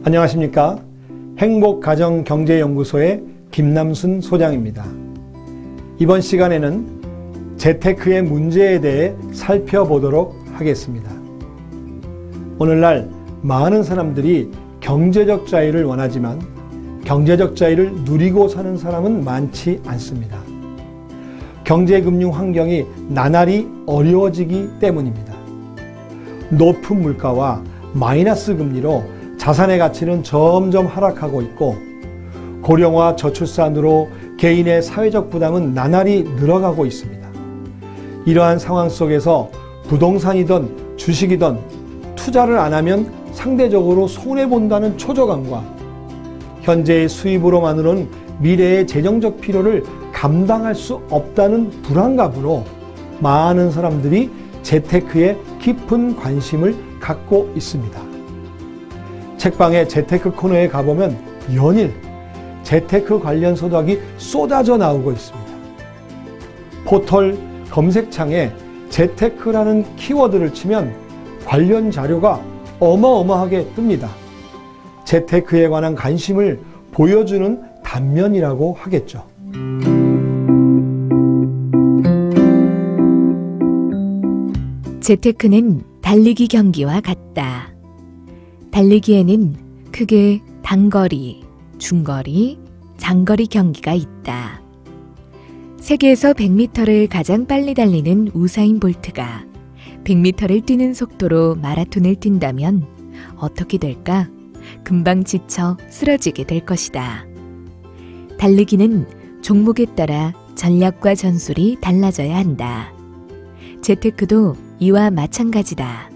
안녕하십니까? 행복가정경제연구소의 김남순 소장입니다. 이번 시간에는 재테크의 문제에 대해 살펴보도록 하겠습니다. 오늘날 많은 사람들이 경제적 자유를 원하지만 경제적 자유를 누리고 사는 사람은 많지 않습니다. 경제금융 환경이 나날이 어려워지기 때문입니다. 높은 물가와 마이너스 금리로 자산의 가치는 점점 하락하고 있고 고령화 저출산으로 개인의 사회적 부담은 나날이 늘어가고 있습니다. 이러한 상황 속에서 부동산이든 주식이든 투자를 안 하면 상대적으로 손해본다는 초조감과 현재의 수입으로만으로는 미래의 재정적 필요를 감당할 수 없다는 불안감으로 많은 사람들이 재테크에 깊은 관심을 갖고 있습니다. 책방의 재테크 코너에 가보면 연일 재테크 관련 서적이 쏟아져 나오고 있습니다. 포털 검색창에 재테크라는 키워드를 치면 관련 자료가 어마어마하게 뜹니다. 재테크에 관한 관심을 보여주는 단면이라고 하겠죠. 재테크는 달리기 경기와 같다. 달리기에는 크게 단거리, 중거리, 장거리 경기가 있다. 세계에서 100m를 가장 빨리 달리는 우사인 볼트가 100m를 뛰는 속도로 마라톤을 뛴다면 어떻게 될까? 금방 지쳐 쓰러지게 될 것이다. 달리기는 종목에 따라 전략과 전술이 달라져야 한다. 재테크도 이와 마찬가지다.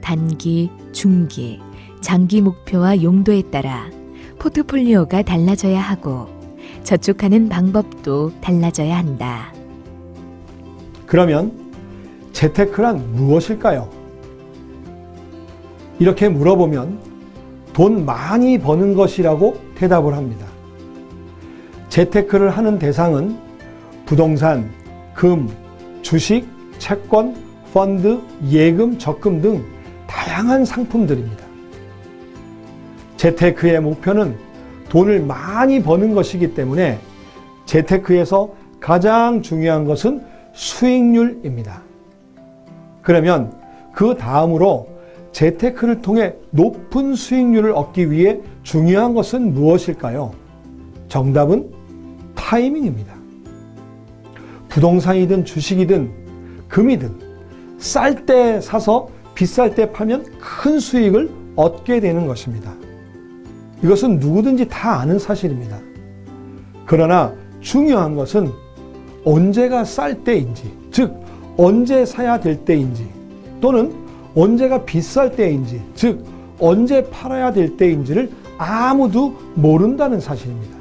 단기, 중기, 장기 목표와 용도에 따라 포트폴리오가 달라져야 하고 저축하는 방법도 달라져야 한다. 그러면 재테크란 무엇일까요? 이렇게 물어보면 돈 많이 버는 것이라고 대답을 합니다. 재테크를 하는 대상은 부동산, 금, 주식, 채권, 펀드, 예금, 적금 등 다양한 상품들입니다. 재테크의 목표는 돈을 많이 버는 것이기 때문에 재테크에서 가장 중요한 것은 수익률입니다. 그러면 그 다음으로 재테크를 통해 높은 수익률을 얻기 위해 중요한 것은 무엇일까요? 정답은 타이밍입니다. 부동산이든 주식이든 금이든 쌀 때 사서 비쌀 때 팔면 큰 수익을 얻게 되는 것입니다. 이것은 누구든지 다 아는 사실입니다. 그러나 중요한 것은 언제가 쌀 때인지, 즉 언제 사야 될 때인지 또는 언제가 비쌀 때인지, 즉 언제 팔아야 될 때인지를 아무도 모른다는 사실입니다.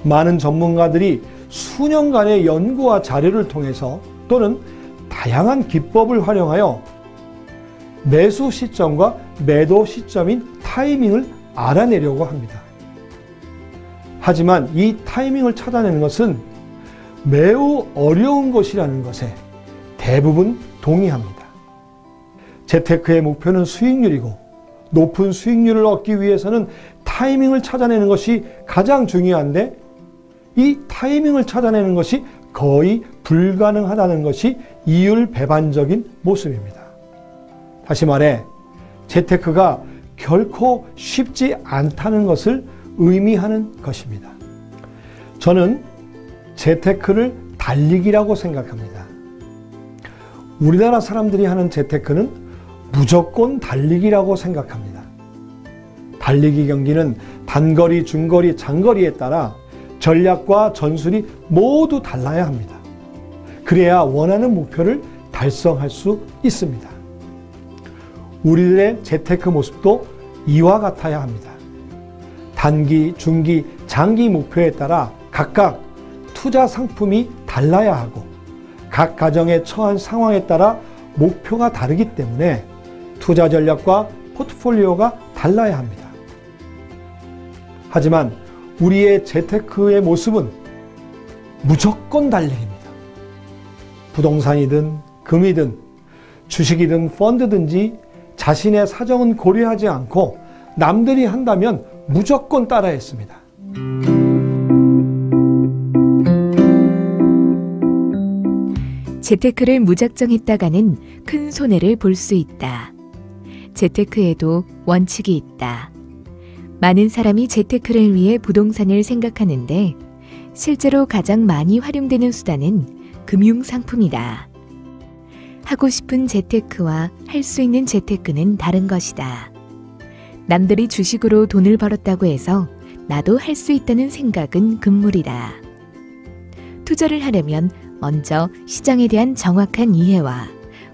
많은 전문가들이 수년간의 연구와 자료를 통해서 또는 다양한 기법을 활용하여 매수 시점과 매도 시점인 타이밍을 알아내려고 합니다. 하지만 이 타이밍을 찾아내는 것은 매우 어려운 것이라는 것에 대부분 동의합니다. 재테크의 목표는 수익률이고 높은 수익률을 얻기 위해서는 타이밍을 찾아내는 것이 가장 중요한데 이 타이밍을 찾아내는 것이 거의 불가능하다는 것이 이율배반적인 모습입니다. 다시 말해 재테크가 결코 쉽지 않다는 것을 의미하는 것입니다. 저는 재테크를 달리기라고 생각합니다. 우리나라 사람들이 하는 재테크는 무조건 달리기라고 생각합니다. 달리기 경기는 단거리, 중거리, 장거리에 따라 전략과 전술이 모두 달라야 합니다. 그래야 원하는 목표를 달성할 수 있습니다. 우리들의 재테크 모습도 이와 같아야 합니다. 단기, 중기, 장기 목표에 따라 각각 투자 상품이 달라야 하고 각 가정에 처한 상황에 따라 목표가 다르기 때문에 투자 전략과 포트폴리오가 달라야 합니다. 하지만 우리의 재테크의 모습은 무조건 달리기입니다. 부동산이든 금이든 주식이든 펀드든지 자신의 사정은 고려하지 않고 남들이 한다면 무조건 따라 했습니다. 재테크를 무작정 했다가는 큰 손해를 볼 수 있다. 재테크에도 원칙이 있다. 많은 사람이 재테크를 위해 부동산을 생각하는데 실제로 가장 많이 활용되는 수단은 금융상품이다. 하고 싶은 재테크와 할 수 있는 재테크는 다른 것이다. 남들이 주식으로 돈을 벌었다고 해서 나도 할 수 있다는 생각은 금물이다. 투자를 하려면 먼저 시장에 대한 정확한 이해와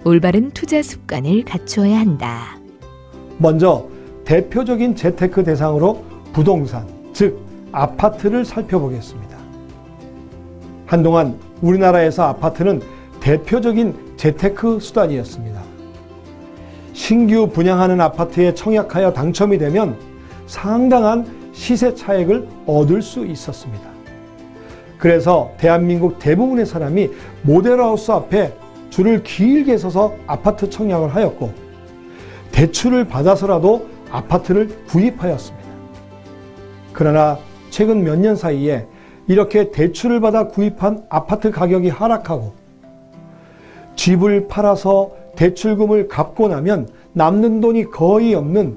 올바른 투자 습관을 갖추어야 한다. 먼저 대표적인 재테크 대상으로 부동산, 즉 아파트를 살펴보겠습니다. 한동안 우리나라에서 아파트는 대표적인 재테크 수단이었습니다. 신규 분양하는 아파트에 청약하여 당첨이 되면 상당한 시세 차익을 얻을 수 있었습니다. 그래서 대한민국 대부분의 사람이 모델하우스 앞에 줄을 길게 서서 아파트 청약을 하였고 대출을 받아서라도 아파트를 구입하였습니다. 그러나 최근 몇 년 사이에 이렇게 대출을 받아 구입한 아파트 가격이 하락하고 집을 팔아서 대출금을 갚고 나면 남는 돈이 거의 없는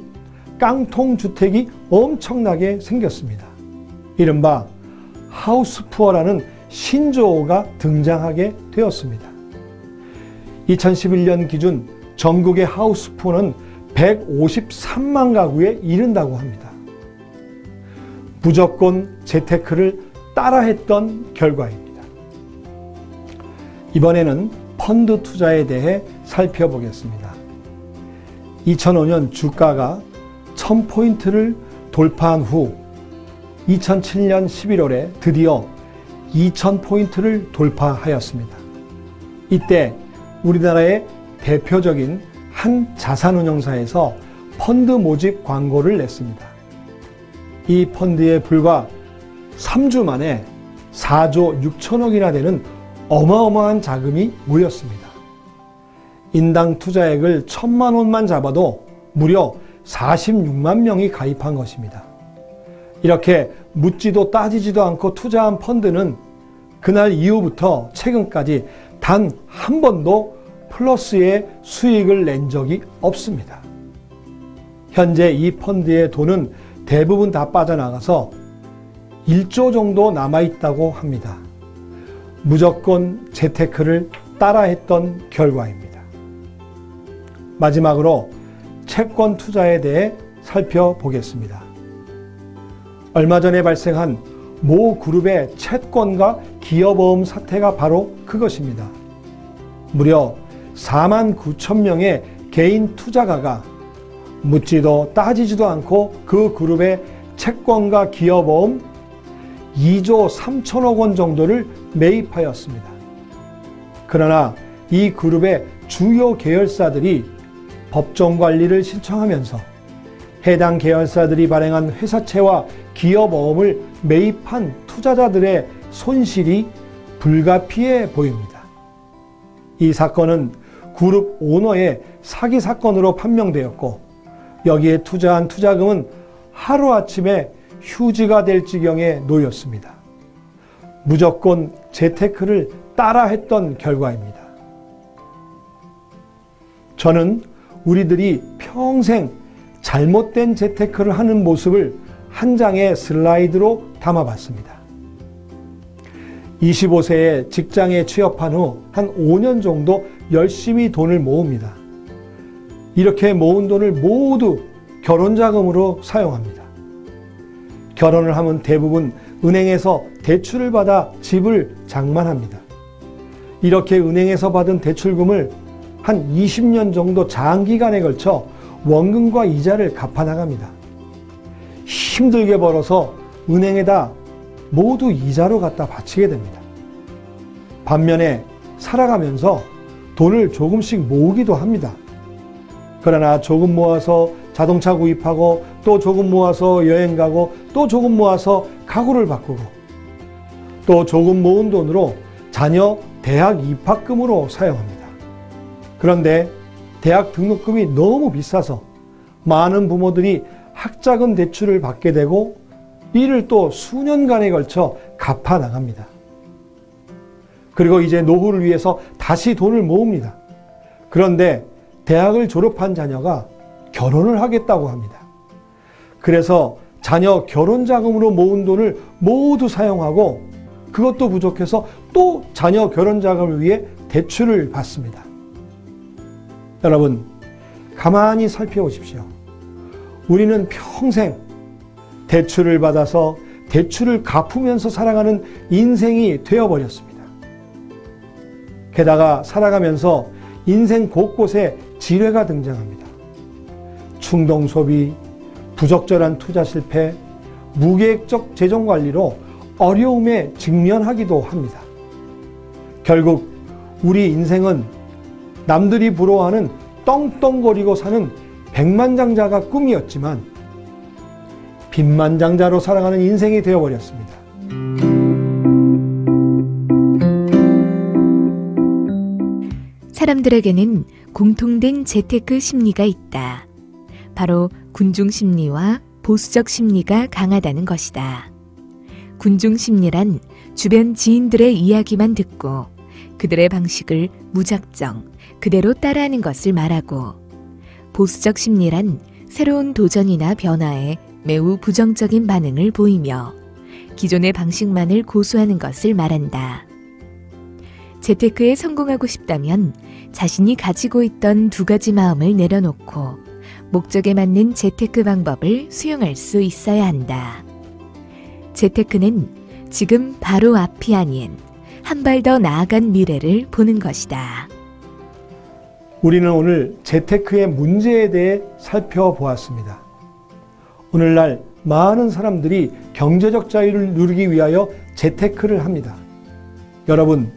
깡통 주택이 엄청나게 생겼습니다. 이른바 하우스푸어라는 신조어가 등장하게 되었습니다. 2011년 기준 전국의 하우스푸어는 153만 가구에 이른다고 합니다. 무조건 재테크를 따라했던 결과입니다. 이번에는 펀드 투자에 대해 살펴보겠습니다. 2005년 주가가 1000포인트를 돌파한 후 2007년 11월에 드디어 2000포인트를 돌파하였습니다. 이때 우리나라의 대표적인 한 자산운용사에서 펀드 모집 광고를 냈습니다. 이 펀드에 불과 3주 만에 4조 6천억이나 되는 어마어마한 자금이 모였습니다. 인당 투자액을 1000만 원만 잡아도 무려 46만 명이 가입한 것입니다. 이렇게 묻지도 따지지도 않고 투자한 펀드는 그날 이후부터 최근까지 단 한 번도 플러스의 수익을 낸 적이 없습니다. 현재 이 펀드의 돈은 대부분 다 빠져나가서 1조 정도 남아있다고 합니다. 무조건 재테크를 따라했던 결과입니다. 마지막으로 채권 투자에 대해 살펴보겠습니다. 얼마 전에 발생한 모 그룹의 채권과 기업어음 사태가 바로 그것입니다. 무려 4만 9천 명의 개인 투자가가 묻지도 따지지도 않고 그 그룹의 채권과 기업어음 2조 3천억 원 정도를 매입하였습니다. 그러나 이 그룹의 주요 계열사들이 법정 관리를 신청하면서 해당 계열사들이 발행한 회사채와 기업어음을 매입한 투자자들의 손실이 불가피해 보입니다. 이 사건은 그룹 오너의 사기 사건으로 판명되었고 여기에 투자한 투자금은 하루아침에 휴지가 될 지경에 놓였습니다. 무조건 재테크를 따라했던 결과입니다. 저는 우리들이 평생 잘못된 재테크를 하는 모습을 한 장의 슬라이드로 담아봤습니다. 25세에 직장에 취업한 후 한 5년 정도 열심히 돈을 모읍니다. 이렇게 모은 돈을 모두 결혼자금으로 사용합니다. 결혼을 하면 대부분 은행에서 대출을 받아 집을 장만합니다. 이렇게 은행에서 받은 대출금을 한 20년 정도 장기간에 걸쳐 원금과 이자를 갚아나갑니다. 힘들게 벌어서 은행에다 모두 이자로 갖다 바치게 됩니다. 반면에 살아가면서 돈을 조금씩 모으기도 합니다. 그러나 조금 모아서 자동차 구입하고 또 조금 모아서 여행 가고 또 조금 모아서 가구를 바꾸고 또 조금 모은 돈으로 자녀 대학 입학금으로 사용합니다. 그런데 대학 등록금이 너무 비싸서 많은 부모들이 학자금 대출을 받게 되고 이를 또 수년간에 걸쳐 갚아 나갑니다. 그리고 이제 노후를 위해서 다시 돈을 모읍니다. 그런데 대학을 졸업한 자녀가 결혼을 하겠다고 합니다. 그래서 자녀 결혼 자금으로 모은 돈을 모두 사용하고 그것도 부족해서 또 자녀 결혼 자금을 위해 대출을 받습니다. 여러분, 가만히 살펴보십시오. 우리는 평생 대출을 받아서 대출을 갚으면서 살아가는 인생이 되어버렸습니다. 게다가 살아가면서 인생 곳곳에 지뢰가 등장합니다. 충동 소비, 부적절한 투자 실패, 무계획적 재정 관리로 어려움에 직면하기도 합니다. 결국 우리 인생은 남들이 부러워하는 떵떵거리고 사는 백만장자가 꿈이었지만 빚만장자로 살아가는 인생이 되어버렸습니다. 사람들에게는 공통된 재테크 심리가 있다. 바로 군중 심리와 보수적 심리가 강하다는 것이다. 군중 심리란 주변 지인들의 이야기만 듣고 그들의 방식을 무작정 그대로 따라하는 것을 말하고, 보수적 심리란 새로운 도전이나 변화에 매우 부정적인 반응을 보이며 기존의 방식만을 고수하는 것을 말한다. 재테크에 성공하고 싶다면 자신이 가지고 있던 두 가지 마음을 내려놓고 목적에 맞는 재테크 방법을 수용할 수 있어야 한다. 재테크는 지금 바로 앞이 아닌 한 발 더 나아간 미래를 보는 것이다. 우리는 오늘 재테크의 문제에 대해 살펴보았습니다. 오늘날 많은 사람들이 경제적 자유를 누리기 위하여 재테크를 합니다. 여러분,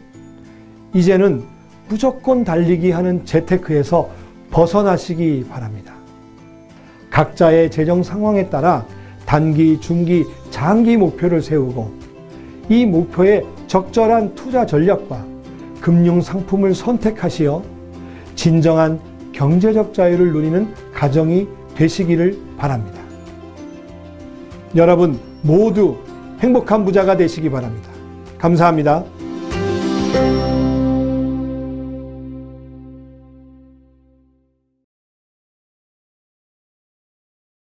이제는 무조건 달리기 하는 재테크에서 벗어나시기 바랍니다. 각자의 재정 상황에 따라 단기, 중기, 장기 목표를 세우고 이 목표에 적절한 투자 전략과 금융 상품을 선택하시어 진정한 경제적 자유를 누리는 가정이 되시기를 바랍니다. 여러분 모두 행복한 부자가 되시기 바랍니다. 감사합니다.